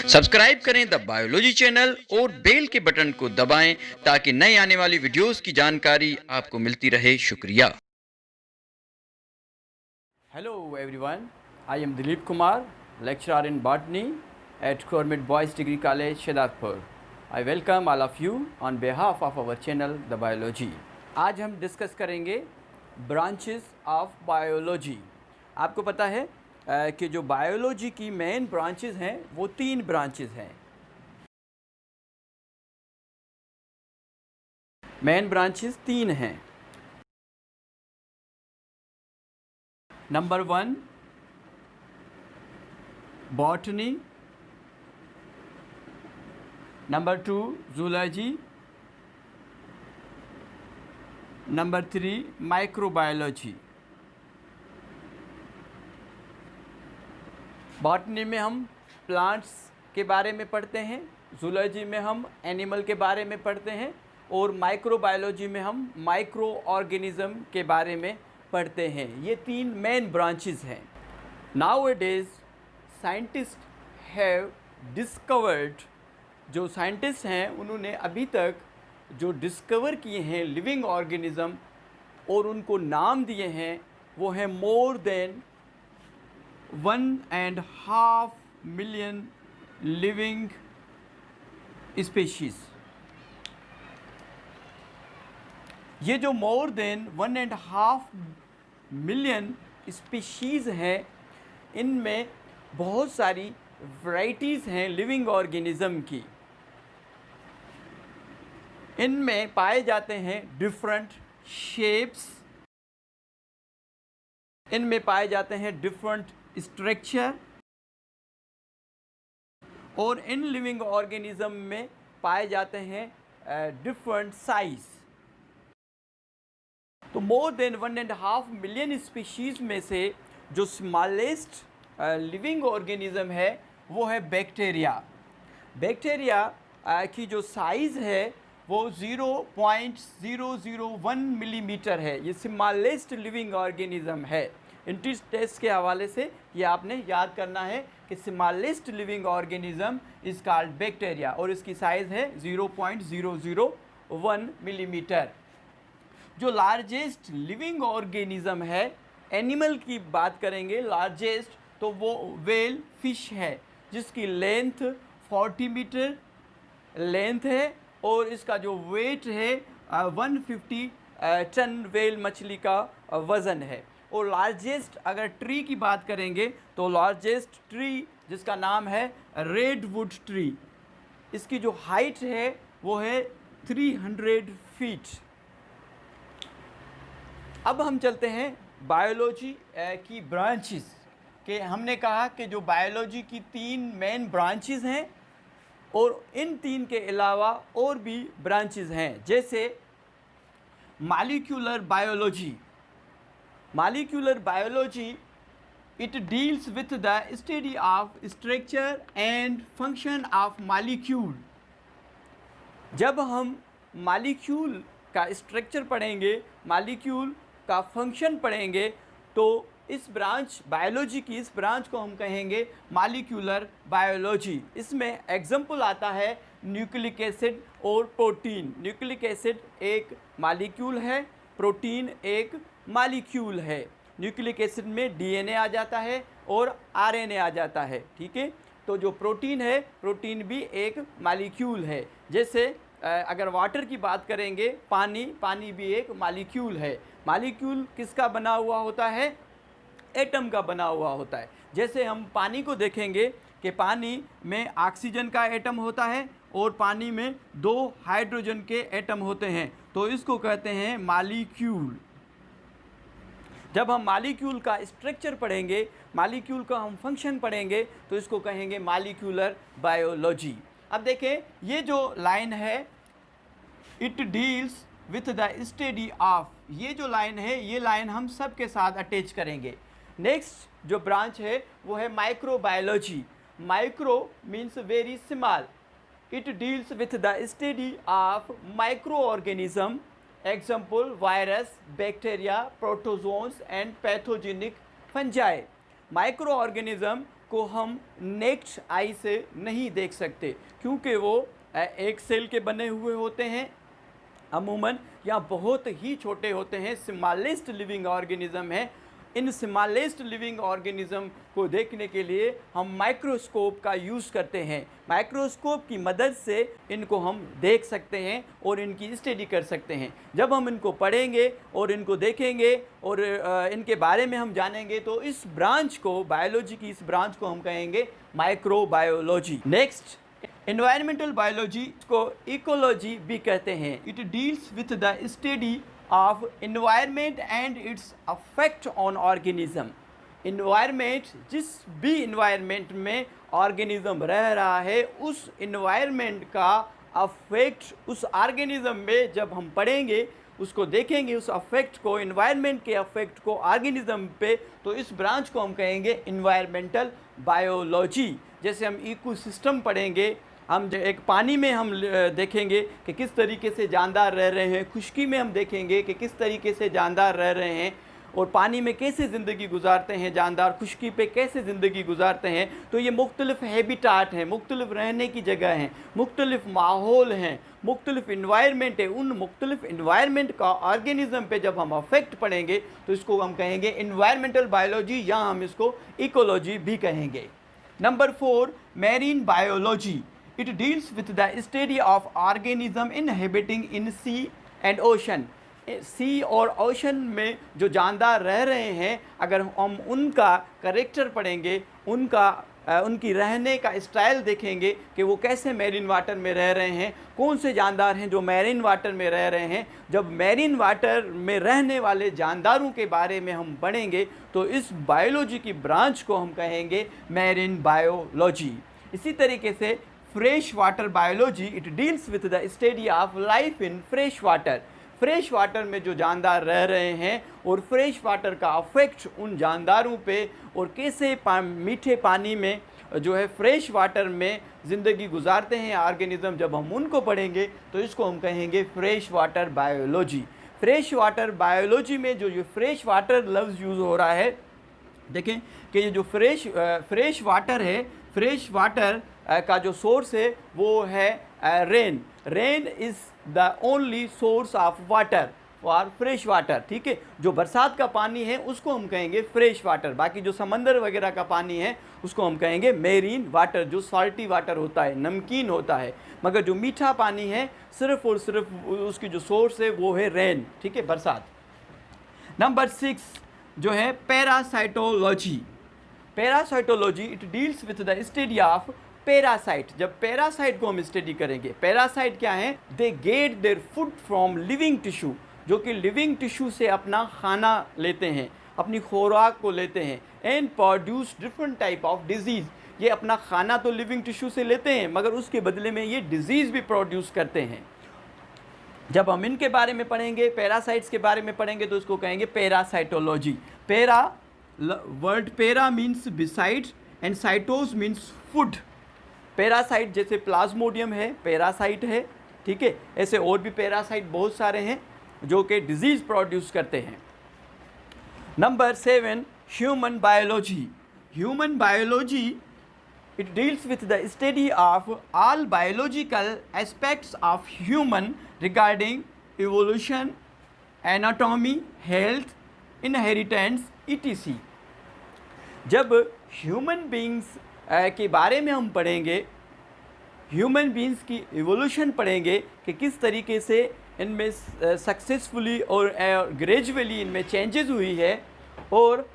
Subscribe करें the biology channel और bell के बटन को दबाएं ताकि नए आने वाली वीडियोस की जानकारी आपको मिलती रहे। शुक्रिया। Hello everyone, I am Dilip Kumar, lecturer in botany at Government Boys Degree College, Shahidapur. I welcome all of you on behalf of our channel The Biology. आज हम डिस्कस करेंगे ब्रांचेस ऑफ बायोलॉजी। आपको पता है कि जो biology की main branches हैं वो 3 ब्रांचेस हैं। मेन ब्रांचेस 3 हैं। Number 1 botany, number 2 zoology, number 3 microbiology. Botany में हम प्लांट्स के बारे में पढ़ते हैं, जूलॉजी में हम एनिमल के बारे में पढ़ते हैं और माइक्रोबायोलॉजी में हम माइक्रो ऑर्गेनिज्म के बारे में पढ़ते हैं। ये 3 मेन ब्रांचेस हैं। नाउअडेज साइंटिस्ट हैव डिस्कवर्ड, जो साइंटिस्ट हैं उन्होंने अभी तक जो डिस्कवर किए हैं लिविंग ऑर्गेनिज्म और उनको नाम दिए हैं वो है more than 1.5 million living species. ये जो मोर देन 1.5 मिलियन स्पीशीज़ हैं इनमें बहुत सारी वैराइटीज़ हैं लिविंग ऑर्गेनिज्म की। इनमें पाए जाते हैं डिफरेंट शेप्स, इनमें पाए जाते हैं डिफरेंट स्ट्रक्चर और इन लिविंग ऑर्गेनिज्म में पाए जाते हैं डिफरेंट साइज। तो मोर देन 1.5 मिलियन स्पीशीज़ में से जो स्मॉलेस्ट लिविंग ऑर्गेनिज्म है वो है बैक्टीरिया। बैक्टीरिया की जो साइज़ है वो 0.001 मिलीमीटर है। ये स्मॉलेस्ट लिविंग ऑर्गेनिज्म है। इंट्रेंस टेस्ट के हवाले से ये आपने याद करना है कि smallest living organism is called bacteria और इसकी साइज़ है 0.001 मिलीमीटर। जो लार्जेस्ट लिविंग ऑर्गेनिज्म है, एनिमल की बात करेंगे लार्जेस्ट, तो वो व्हेल फिश है जिसकी लेंथ 40 मीटर लेंथ है और इसका जो वेट है 150 टन व्हेल मछली का वज़न है। और लार्जेस्ट अगर ट्री की बात करेंगे तो लार्जेस्ट ट्री जिसका नाम है रेडवुड ट्री, इसकी जो हाइट है वो है 300 फीट। अब हम चलते हैं बायोलॉजी की ब्रांचेस के। हमने कहा कि जो बायोलॉजी की 3 मेन ब्रांचेस हैं और इन 3 के अलावा और भी ब्रांचेस हैं, जैसे molecular biology. Molecular biology it deals with the study of structure and function of molecule. जब हम मॉलिक्यूल का स्ट्रक्चर पढ़ेंगे, मॉलिक्यूल का फंक्शन पढ़ेंगे, तो इस ब्रांच बायोलॉजी की इस ब्रांच को हम कहेंगे मॉलिक्यूलर बायोलॉजी। इसमें एग्जाम्पल आता है न्यूक्लिक एसिड और प्रोटीन। न्यूक्लिक एसिड एक मॉलिक्यूल है, प्रोटीन एक मॉलिक्यूल है। न्यूक्लिक एसिड में डीएनए आ जाता है और आरएनए आ जाता है, ठीक है। तो जो प्रोटीन है, प्रोटीन भी एक मॉलिक्यूल है। जैसे अगर वाटर की बात करेंगे, पानी भी एक मॉलिक्यूल है। मॉलिक्यूल किसका बना हुआ होता है? एटम का बना हुआ होता है। जैसे हम पानी को देखेंगे कि पानी में ऑक्सीजन का एटम होता है और पानी में 2 हाइड्रोजन के एटम होते हैं, तो इसको कहते हैं मॉलिक्यूल। जब हम मॉलिक्यूल का स्ट्रक्चर पढ़ेंगे, मॉलिक्यूल का हम फंक्शन पढ़ेंगे, तो इसको कहेंगे मॉलिक्यूलर बायोलॉजी। अब देखें, ये जो लाइन है it deals with the study of, ये जो लाइन है ये लाइन हम सब के साथ अटैच करेंगे। नेक्स्ट जो ब्रांच है वो है microbiology. Micro means very small. It deals with the study of micro organism, example virus, bacteria, protozoans and pathogenic fungi. Micro organism को हम नेक्स्ट आई से नहीं देख सकते, क्योंकि वो एक सेल के बने हुए होते हैं अमूमन, या बहुत ही छोटे होते हैं, स्मॉलेस्ट लिविंग ऑर्गेनिज्म है। इन स्मॉलेस्ट लिविंग ऑर्गेनिज्म को देखने के लिए हम माइक्रोस्कोप का यूज़ करते हैं। माइक्रोस्कोप की मदद से इनको हम देख सकते हैं और इनकी स्टडी कर सकते हैं। जब हम इनको पढ़ेंगे और इनको देखेंगे और इनके बारे में हम जानेंगे, तो इस ब्रांच को, बायोलॉजी की इस ब्रांच को हम कहेंगे माइक्रोबायोलॉजी। नेक्स्ट, एनवायरमेंटल बायोलॉजी को इकोलॉजी भी कहते हैं। It deals with the study of environment and it's affect on organism. Environment, जिस भी इन्वायरमेंट में ऑर्गेनिज्म रह रहा है, उस इन्वायरमेंट का अफेक्ट उस ऑर्गेनिज्म में जब हम पढ़ेंगे, उसको देखेंगे, उस अफेक्ट को, इन्वायरमेंट के अफेक्ट को ऑर्गेनिज्म पे, तो इस ब्रांच को हम कहेंगे इन्वायरमेंटल बायोलॉजी। जैसे हम इकोसिस्टम पढ़ेंगे, हम एक पानी में हम देखेंगे कि किस तरीके से जानदार रह रहे हैं, खुश्की में हम देखेंगे कि किस तरीके से जानदार रह रहे हैं, और पानी में कैसे ज़िंदगी गुजारते हैं जानदार, खुश्की पे कैसे ज़िंदगी गुजारते हैं। तो ये मुख्तलिफ़ हैबिटाट हैं, मुख्तलिफ़ रहने की जगह हैं, मुख्तलिफ़ माहौल हैं, मुख्तलिफ़ इन्वायरमेंट है। उन मुख्तलिफ़ इन्वायरमेंट का ऑर्गेनिज्म पे जब हम अफेक्ट पढ़ेंगे, तो इसको हम कहेंगे इन्वायरमेंटल बायोलॉजी, या हम इसको इकोलॉजी भी कहेंगे। Number 4, marine biology. It deals with the study of organism inhabiting in sea and ocean. सी और ओशन में जो जानदार रह रहे हैं, अगर हम उनका करेक्टर पढ़ेंगे, उनकी रहने का स्टाइल देखेंगे कि वो कैसे मैरीन वाटर में रह रहे हैं, कौन से जानदार हैं जो मैरीन वाटर में रह रहे हैं। जब मैरीन वाटर में रहने वाले जानदारों के बारे में हम पढ़ेंगे, तो इस बायोलॉजी की ब्रांच को हम कहेंगे मैरीन बायोलॉजी। इसी तरीके से fresh water biology, it deals with the study of life in fresh water. Fresh water में जो जानदार रह रहे हैं और फ्रेश वाटर का अफेक्ट उन जानदारों पे, और कैसे मीठे पानी में जो है फ्रेश वाटर में ज़िंदगी गुजारते हैं ऑर्गेनिज्म, जब हम उनको पढ़ेंगे, तो इसको हम कहेंगे fresh water biology. Fresh water biology में जो ये फ्रेश वाटर लफ्ज़ यूज़ हो रहा है, देखें कि ये जो फ्रेश वाटर है, फ्रेश वाटर का जो सोर्स है वो है rain. Rain is the only source of water for fresh water. ठीक है, जो बरसात का पानी है उसको हम कहेंगे फ्रेश वाटर, बाकी जो समंदर वगैरह का पानी है उसको हम कहेंगे मेरीन वाटर, जो सॉल्टी वाटर होता है, नमकीन होता है। मगर जो मीठा पानी है, सिर्फ़ और सिर्फ उसकी जो सोर्स है वो है रेन। ठीक है, बरसात। नंबर 6 जो है parasitology. Parasitology, it deals with the study of parasite. जब पैरासाइट को हम स्टडी करेंगे, पैरासाइट क्या है? They get their food from living tissue, जो कि लिविंग टिश्यू से अपना खाना लेते हैं, अपनी खुराक को लेते हैं, and produce different type of disease. ये अपना खाना तो लिविंग टिश्यू से लेते हैं, मगर उसके बदले में ये डिजीज़ भी प्रोड्यूस करते हैं। जब हम इनके बारे में पढ़ेंगे, पैरासाइट्स के बारे में पढ़ेंगे, तो इसको कहेंगे parasitology. Para, word para means beside and sitos means food. Parasite जैसे प्लाज्मोडियम है, पैरासाइट है। ठीक है, ऐसे और भी पैरासाइट बहुत सारे हैं जो कि डिजीज़ प्रोड्यूस करते हैं। Number 7, human biology. Human biology, it deals with the study of all biological aspects of human regarding evolution, anatomy, health, inheritance, etc. जब ह्यूमन बींग्स के बारे में हम पढ़ेंगे, ह्यूमन बींग्स की इवोल्यूशन पढ़ेंगे कि किस तरीके से इनमें सक्सेसफुली और ग्रेजुअली इनमें चेंजेस हुई है, और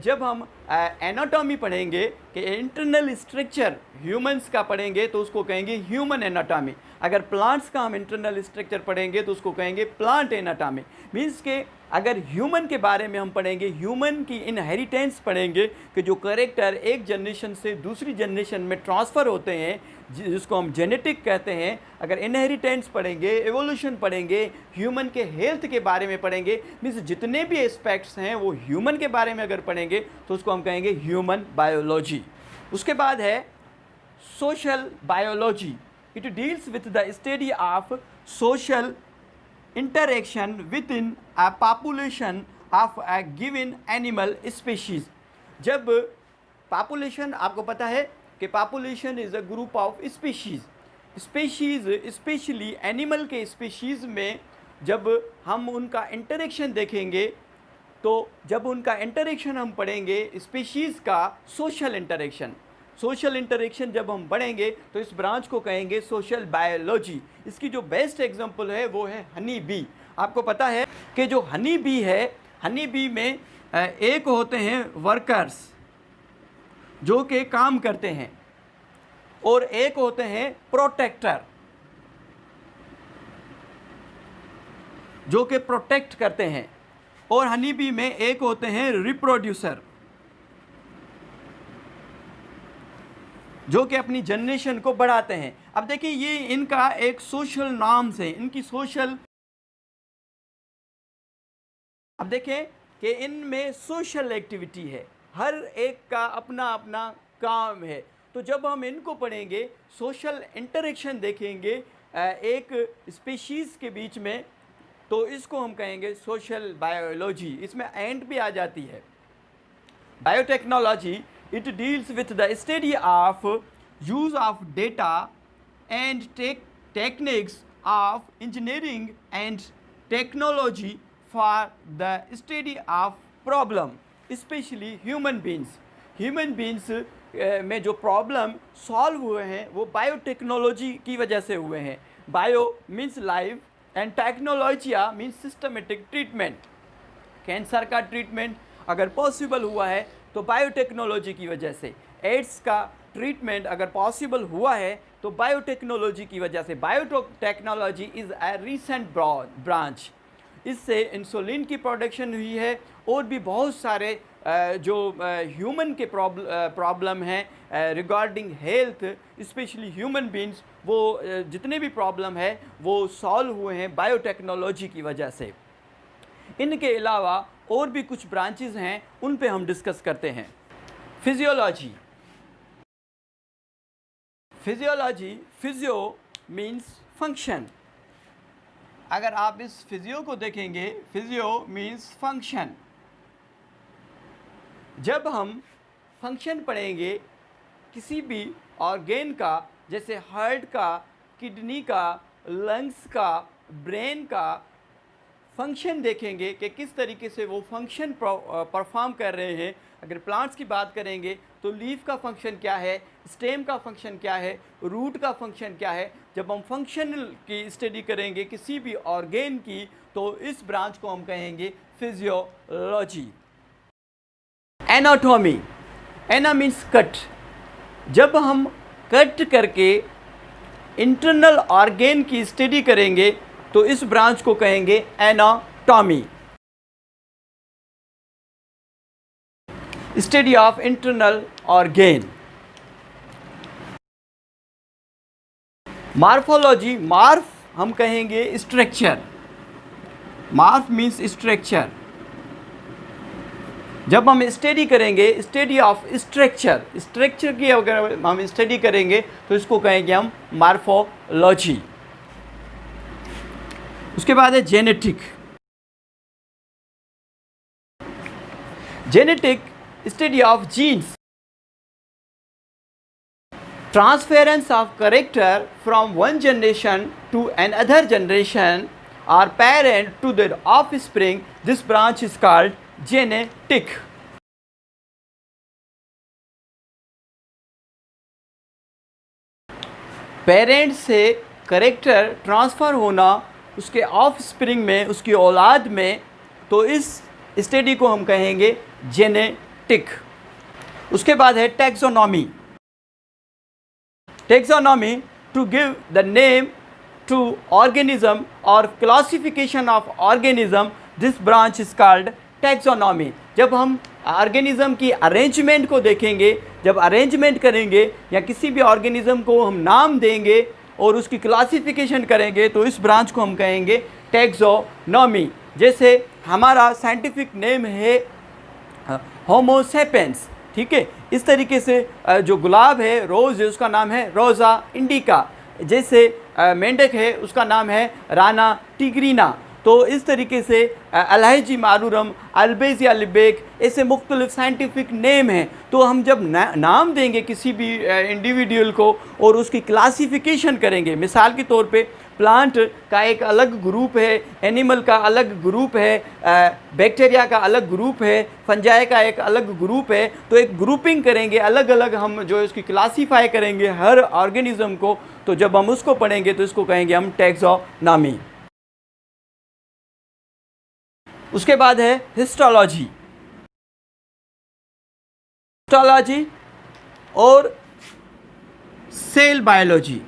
जब हम एनाटॉमी पढ़ेंगे कि इंटरनल स्ट्रक्चर ह्यूमंस का पढ़ेंगे, तो उसको कहेंगे ह्यूमन एनाटॉमी। अगर प्लांट्स का हम इंटरनल स्ट्रक्चर पढ़ेंगे तो उसको कहेंगे प्लांट एनाटॉमी। मीन्स के अगर ह्यूमन के बारे में हम पढ़ेंगे, ह्यूमन की इनहेरिटेंस पढ़ेंगे कि जो करेक्टर एक जनरेशन से दूसरी जनरेशन में ट्रांसफ़र होते हैं, जिसको हम जेनेटिक कहते हैं। अगर इनहेरिटेंस पढ़ेंगे, एवोल्यूशन पढ़ेंगे, ह्यूमन के हेल्थ के बारे में पढ़ेंगे, मीन्स जितने भी एस्पेक्ट्स हैं वो ह्यूमन के बारे में अगर पढ़ेंगे, तो उसको हम कहेंगे ह्यूमन बायोलॉजी। उसके बाद है social biology. It deals with the study of social interaction within a population of a given animal species। जब पॉपुलेशन आपको पता है कि population is a group of species. Species specially animal के स्पीशीज़ में जब हम उनका इंटरेक्शन देखेंगे, तो जब उनका इंटरेक्शन हम पढ़ेंगे स्पीशीज़ का सोशल इंटरेक्शन जब हम पढ़ेंगे तो इस ब्रांच को कहेंगे सोशल बायोलॉजी। इसकी जो बेस्ट एग्जांपल है वो है हनी बी। आपको पता है कि जो हनी बी है, हनी बी में एक होते हैं वर्कर्स जो कि काम करते हैं और एक होते हैं प्रोटेक्टर जो कि प्रोटेक्ट करते हैं, और हनी बी में एक होते हैं रिप्रोड्यूसर जो कि अपनी जनरेशन को बढ़ाते हैं। अब देखिए ये इनका एक सोशल नॉर्म्स है, इनकी सोशल, अब देखें कि इनमें सोशल एक्टिविटी है, हर एक का अपना अपना काम है। तो जब हम इनको पढ़ेंगे, सोशल इंटरेक्शन देखेंगे एक स्पीशीज़ के बीच में, तो इसको हम कहेंगे सोशल बायोलॉजी। इसमें एंड भी आ जाती है। Biotechnology, it deals with the study of use of data and techniques of engineering and technology for the study of problem, especially human beings में जो प्रॉब्लम सॉल्व हुए हैं वो बायोटेक्नोलॉजी की वजह से हुए हैं। Bio means life and technologia means systematic treatment. Cancer का ट्रीटमेंट अगर पॉसिबल हुआ है तो बायोटेक्नोलॉजी की वजह से, एड्स का ट्रीटमेंट अगर पॉसिबल हुआ है तो बायोटेक्नोलॉजी की वजह से। Biotechnology is a recent branch. इससे इंसुलिन की प्रोडक्शन हुई है और भी बहुत सारे जो ह्यूमन के प्रॉब्लम हैं regarding health, specially human beings, वो जितने भी प्रॉब्लम है वो सॉल्व हुए हैं बायोटेक्नोलॉजी की वजह से। इनके अलावा और भी कुछ ब्रांचेस हैं, उन पे हम डिस्कस करते हैं। Physiology, physio means function. अगर आप इस फिजियो को देखेंगे, फिजियो मीन्स फंक्शन। जब हम फंक्शन पढ़ेंगे किसी भी ऑर्गेन का, जैसे हार्ट का, किडनी का, लंग्स का, ब्रेन का फंक्शन देखेंगे कि किस तरीके से वो फंक्शन परफॉर्म कर रहे हैं। अगर प्लांट्स की बात करेंगे तो लीफ का फंक्शन क्या है, स्टेम का फंक्शन क्या है, रूट का फंक्शन क्या है। जब हम फंक्शन की स्टडी करेंगे किसी भी ऑर्गेन की, तो इस ब्रांच को हम कहेंगे फिजियोलॉजी। एनाटॉमी, एना मीन्स कट। जब हम कट करके इंटरनल ऑर्गेन की स्टडी करेंगे तो इस ब्रांच को कहेंगे anatomy. Study of internal organ. Morphology, morph हम कहेंगे स्ट्रक्चर। मार्फ means structure. जब हम स्टडी करेंगे, स्टडी ऑफ स्ट्रक्चर की अगर हम स्टडी करेंगे तो इसको कहेंगे हम मार्फोलॉजी। उसके बाद है genetic. Study of genes. Transference of character from one generation to another generation और parent to their offspring, this branch is called genetic. Parent से कैरेक्टर ट्रांसफ़र होना उसके ऑफस्प्रिंग में, उसकी औलाद में, तो इस स्टडी को हम कहेंगे जेनेटिक। उसके बाद है taxonomy. Taxonomy to give the name to organism और classification of organism, this branch is called taxonomy. जब हम ऑर्गेनिज्म की अरेंजमेंट को देखेंगे, जब अरेंजमेंट करेंगे या किसी भी ऑर्गेनिज्म को हम नाम देंगे और उसकी क्लासिफिकेशन करेंगे तो इस ब्रांच को हम कहेंगे टैक्सोनॉमी। जैसे हमारा साइंटिफिक नेम है होमो सेपियंस, ठीक है। इस तरीके से जो गुलाब है, रोज़ है, उसका नाम है रोज़ा इंडिका। जैसे मेंढक है उसका नाम है राना टिग्रीना। तो इस तरीके से अलहजी मारूरम, अल्बेजिया लिबेक, ऐसे मुख्तलिफ साइंटिफिक नेम हैं। तो हम जब नाम देंगे किसी भी इंडिविजुअल को और उसकी क्लासिफिकेशन करेंगे, मिसाल के तौर पे प्लांट का एक अलग ग्रुप है, एनिमल का अलग ग्रुप है, बैक्टीरिया का अलग ग्रुप है, फंजाई का एक अलग ग्रुप है, तो एक ग्रुपिंग करेंगे, अलग अलग हम जो इसकी क्लासीफाई करेंगे हर ऑर्गेनिज्म को। तो जब हम उसको पढ़ेंगे तो इसको कहेंगे हम टैक्सोनॉमी। उसके बाद है हिस्टोलॉजी। हिस्टोलॉजी और सेल बायोलॉजी।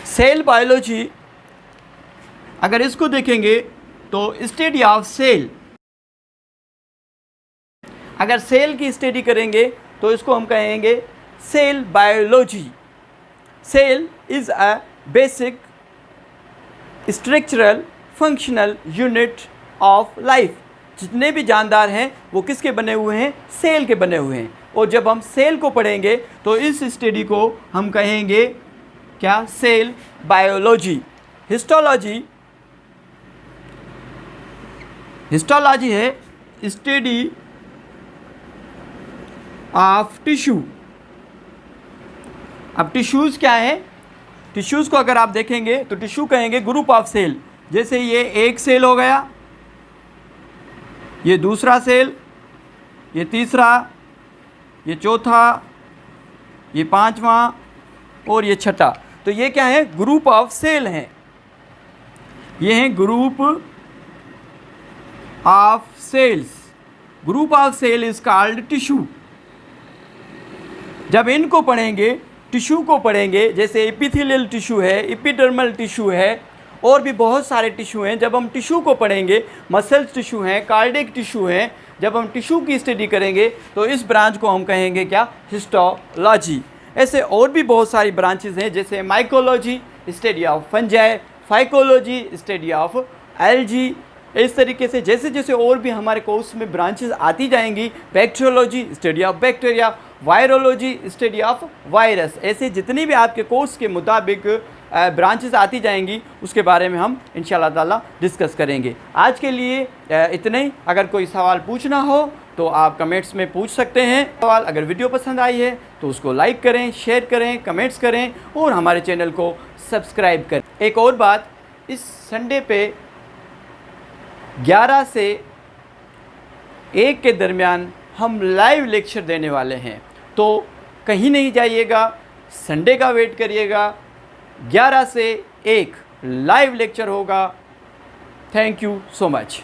सेल बायोलॉजी अगर इसको देखेंगे तो स्टडी ऑफ सेल, अगर सेल की स्टडी करेंगे तो इसको हम कहेंगे cell biology. Cell is a basic structural functional unit of life. जितने भी जानदार हैं वो किसके बने हुए हैं? सेल के बने हुए हैं। और जब हम सेल को पढ़ेंगे तो इस स्टडी को हम कहेंगे क्या? Cell biology. हिस्टोलॉजी, हिस्टोलॉजी है स्टडी ऑफ टिश्यू। अब टिश्यूज़ क्या है? टिश्यूज़ को अगर आप देखेंगे तो टिश्यू कहेंगे ग्रुप ऑफ सेल। जैसे ये एक सेल हो गया, ये दूसरा सेल, ये तीसरा, ये चौथा, ये पांचवा और ये छठा। तो ये क्या है? ग्रुप ऑफ सेल हैं। ये हैं group of cells. Group of cell is called tissue. जब इनको पढ़ेंगे, टिश्यू को पढ़ेंगे, जैसे एपिथेलियल टिश्यू है, एपिडर्मल टिश्यू है और भी बहुत सारे टिश्यू हैं। जब हम टिश्यू को पढ़ेंगे, मसल्स टिश्यू हैं, कार्डियक टिश्यू हैं, जब हम टिश्यू की स्टडी करेंगे तो इस ब्रांच को हम कहेंगे क्या? हिस्टोलॉजी। ऐसे और भी बहुत सारी ब्रांचेस हैं, जैसे mycology study of fungi, phycology study of algae. इस तरीके से जैसे जैसे और भी हमारे कोर्स में ब्रांचेस आती जाएंगी, bacteriology study of bacteria, virology study of virus, ऐसे जितनी भी आपके कोर्स के मुताबिक ब्रांचेस आती जाएंगी उसके बारे में हम इंशाल्लाह ताला डिस्कस करेंगे। आज के लिए इतना ही। अगर कोई सवाल पूछना हो तो आप कमेंट्स में पूछ सकते हैं। सवाल अगर वीडियो पसंद आई है तो उसको लाइक करें, शेयर करें, कमेंट्स करें और हमारे चैनल को सब्सक्राइब करें। एक और बात, इस संडे पे 11 से 1 के दरमियान हम लाइव लेक्चर देने वाले हैं, तो कहीं नहीं जाइएगा, संडे का वेट करिएगा। 11 से 1 लाइव लेक्चर होगा। Thank you so much.